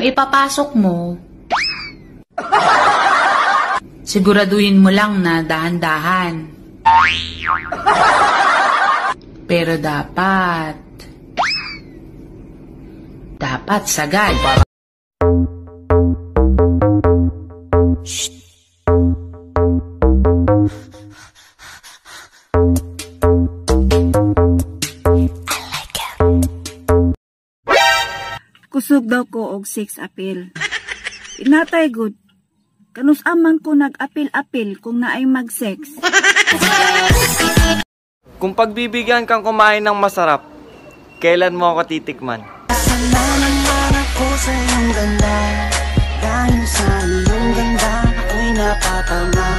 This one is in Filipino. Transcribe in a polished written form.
Kung ipapasok mo, siguraduhin mo lang na dahan-dahan. Pero dapat sagad. Kusog daw ko og sex appeal. Inatay good. Kanus amang ko nag-apil-apil kung naay mag-sex. Kung pagbibigyan kang kumain ng masarap, kailan mo ako titikman? Kasalanan ako sa iyong ganda. Dahil sa iyong ganda, ako'y napapama.